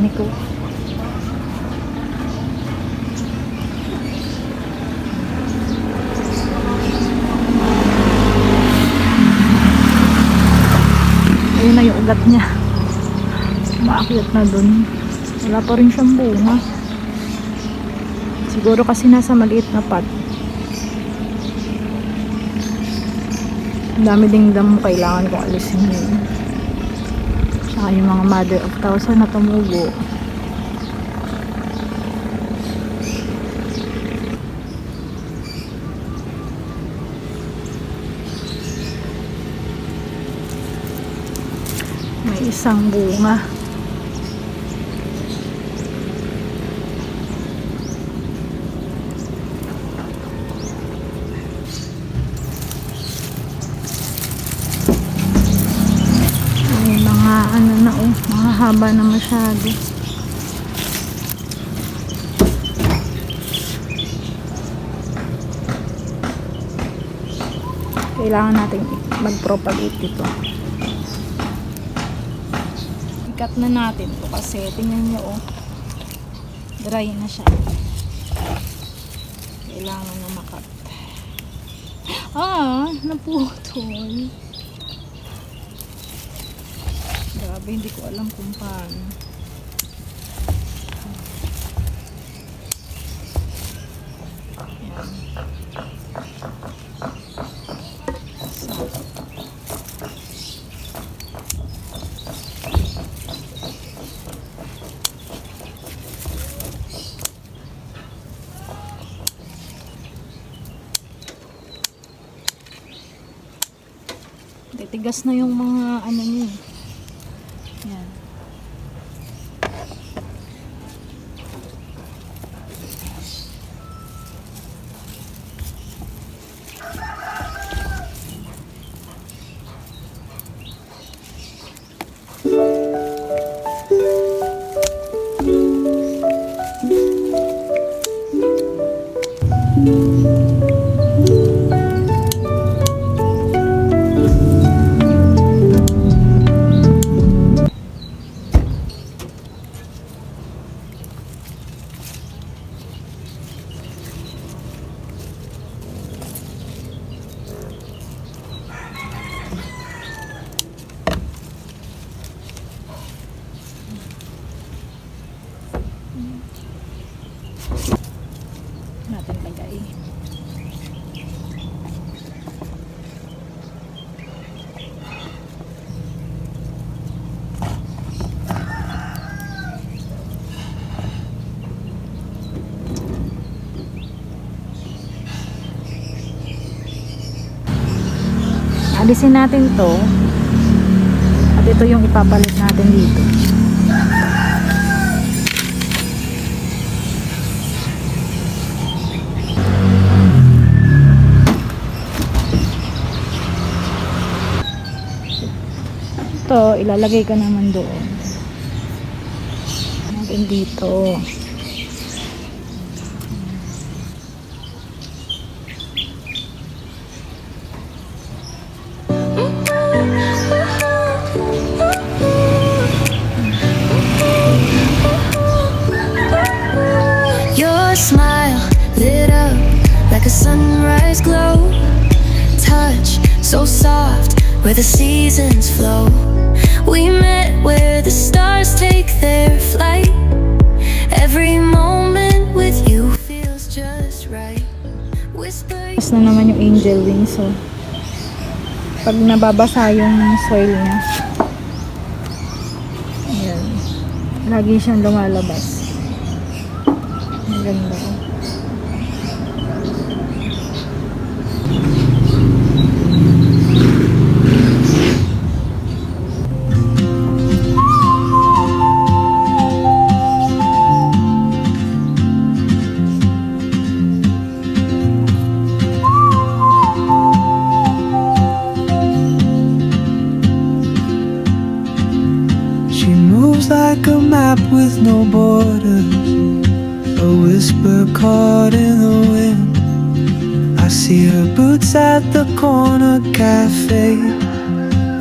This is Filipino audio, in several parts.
dami ko. Ayun na yung ugat niya. Maakyat na dun. Wala pa rin siyang bunga. Siguro kasi nasa maliit na pot. Ang dami ding damo kailangan kong alisin yun. Saka yung mga mother of thousand na tumubo. May isang bunga. May mga ano na mga haba na masyado. Kailangan natin mag-propagate ito. Ikat na natin ito kasi tingnan nyo dry na siya. Kailangan na makat. Naputol. Grabe, hindi ko alam kung paano. Ayan. Titigas na yung mga ano niya. Yan. Natin lagay. Alisin natin to at ito yung ipapalit natin dito. Ito, ilalagay ko naman doon. Natin dito. Your smile lit up like a sunrise glow. Touch so soft where the seasons flow. We met where the stars take their flight. Every moment with you feels just right. Whisper. Tapos na naman yung angel wings. So, pag nababasa yung soil niya, ayan, lagi siyang lumalabas. Ang ganda. Like a map with no borders, a whisper caught in the wind. I see her boots at the corner cafe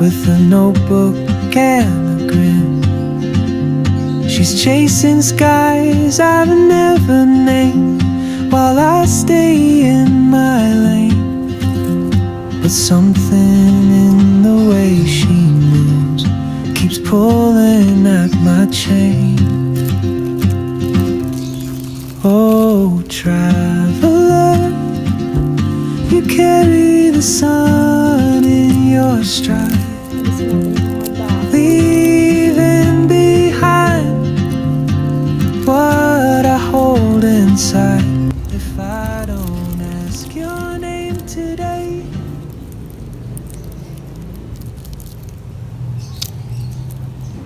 with a notebook and a grin. She's chasing skies I've never named, while I stay in my lane. But something in the way she moves keeps pulling at my chain. Oh, traveler, you carry the sun in your stride, leaving behind what I hold inside. If I don't ask your name today,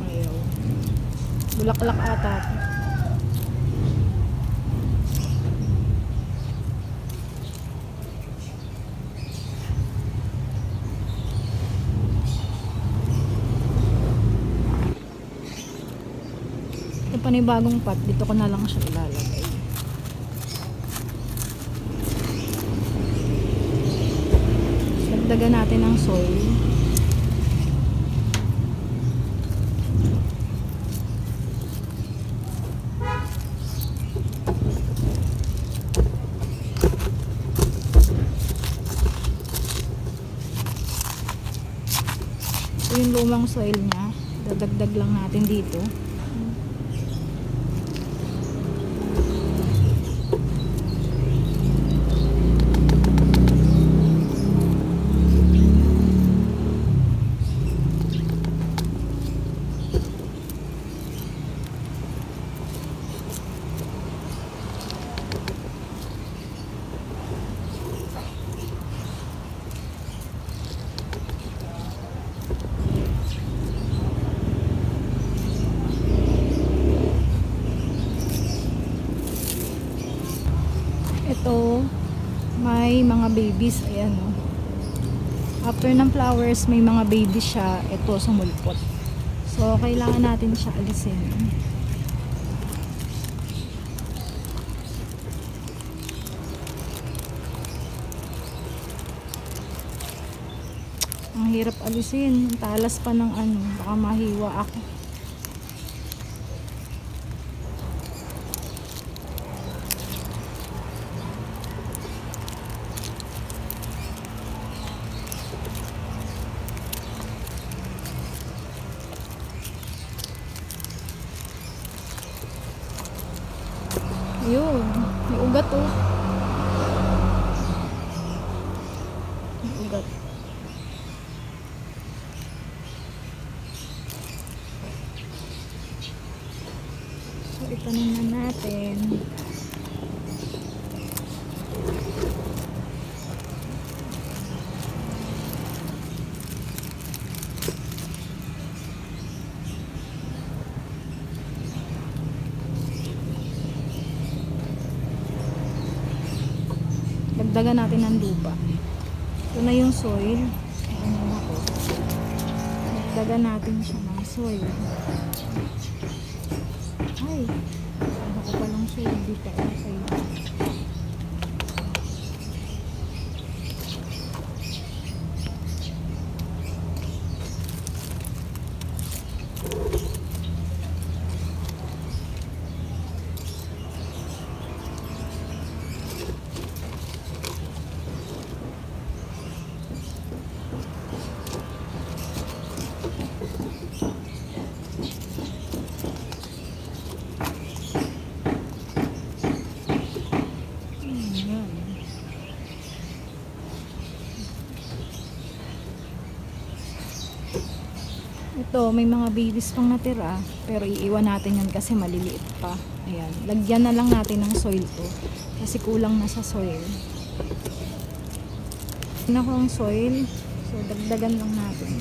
Ayaw. Bulaklak ata. Ito panibagong pot, dito ko na lang siya ilalagay. Dagdagan natin ng soil. Ito yung lumang soil niya. Dadagdag lang natin dito. Ito, may mga babies. Ayan o. After ng flowers, may mga babies siya. Ito, sumulpot. So, kailangan natin siya alisin. Ang hirap alisin. Ang talas pa ng ano. Baka mahiwa ako. Yun, may ugat oh. May ugat. So, itanim na natin. Dagdagan natin ng lupa. Ito na yung soil. Ayan na ako. Dagdagan natin siya ng soil. Ay, ano ko palang soil dito. Okay. Ito, may mga babies pang natira, pero iiwan natin yan kasi maliliit pa. Ayan, lagyan na lang natin ng soil to kasi kulang na sa soil. Tingnan ko ang soil, so dagdagan lang natin.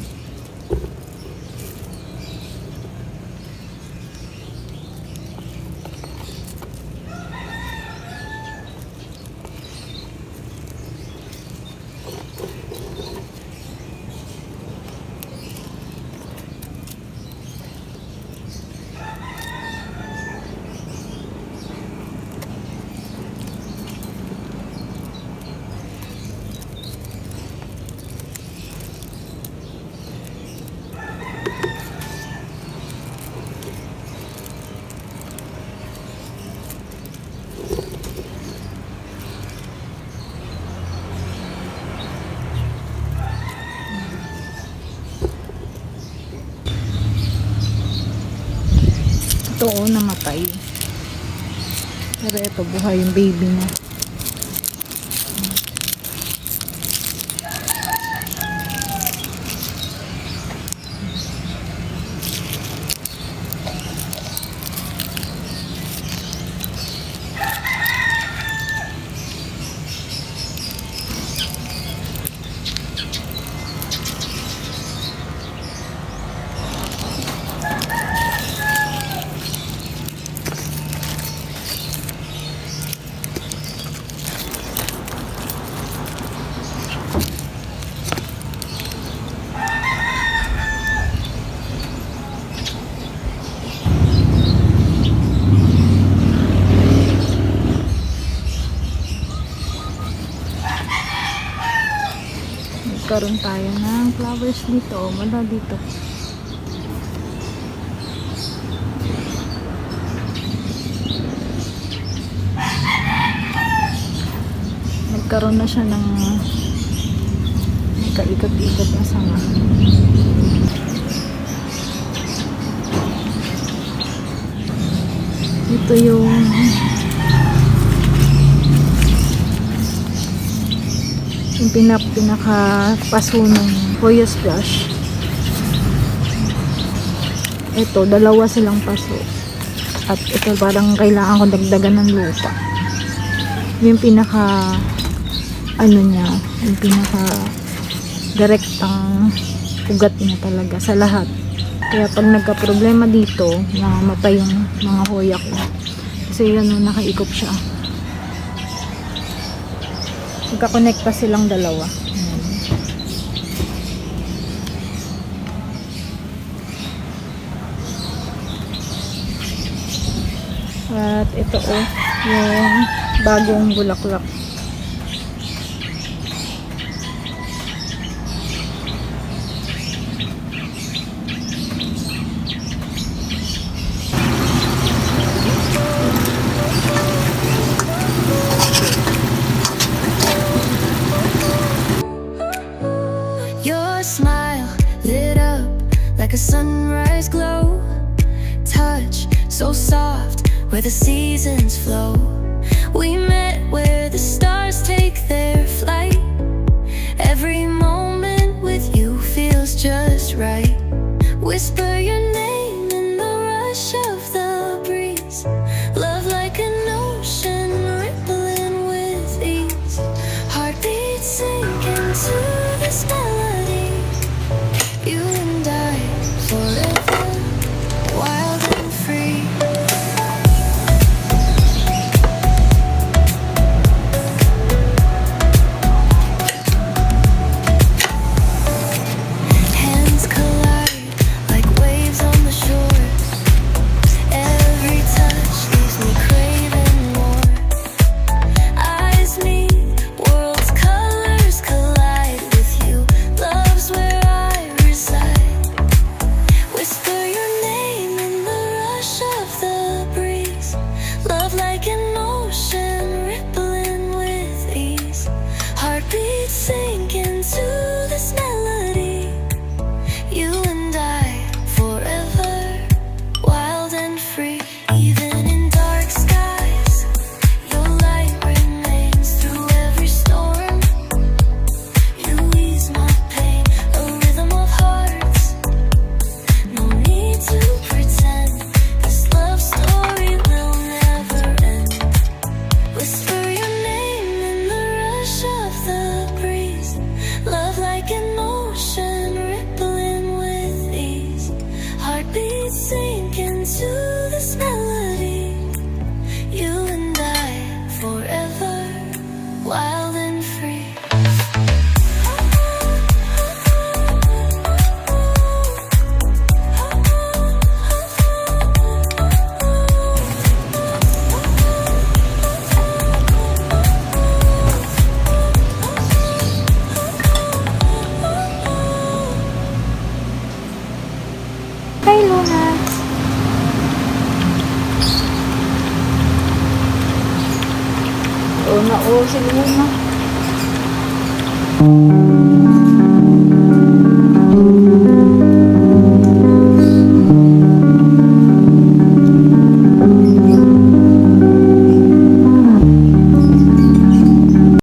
patay. Pero ito, buhay yung baby niya. Nagkaroon tayo ng flowers dito. Mula dito. Nagkaroon na siya ng nagkaikot-ikot na sanga. Ito yung pinaka-paso ng Hoya Splash. Ito, dalawa silang paso. At ito parang kailangan ko dagdagan ng lupa. Yung pinaka niya, yung pinaka direktang ugat niya talaga sa lahat. Kaya pag nagka-problema dito, namamatay yung mga hoya ko. Kasi yan, nakaikot siya. Magka-connect pa silang dalawa. Ayan. At ito yung bagong bulaklak. Your smile lit up like a sunrise glow. Touch so soft where the seasons flow. We met where the stars take their flight. Every moment with you feels just right. Whisper your name in the rush of the breeze. Love like an ocean rippling with ease. Heartbeats sink into this melody. You and I forever, wild and free. Hands collide like waves on the shore. Every touch leaves me craving more. Eyes meet, worlds' colors collide with you. Love's where I reside. Whisper your name in the rush of the breeze. Love like an ocean rippling with ease. Heartbeats sink into this melody. You and I forever, wild and free. Even in dark skies, your light remains through every storm. You ease my pain, a rhythm of hearts. No need to pretend, this love story will never end. Whisper your name in the rush of the breeze. Love like an ocean rippling with ease. Heartbeats sink into this melody. You and I forever, wild and free. Hi, Luna! Oo na, si Luna.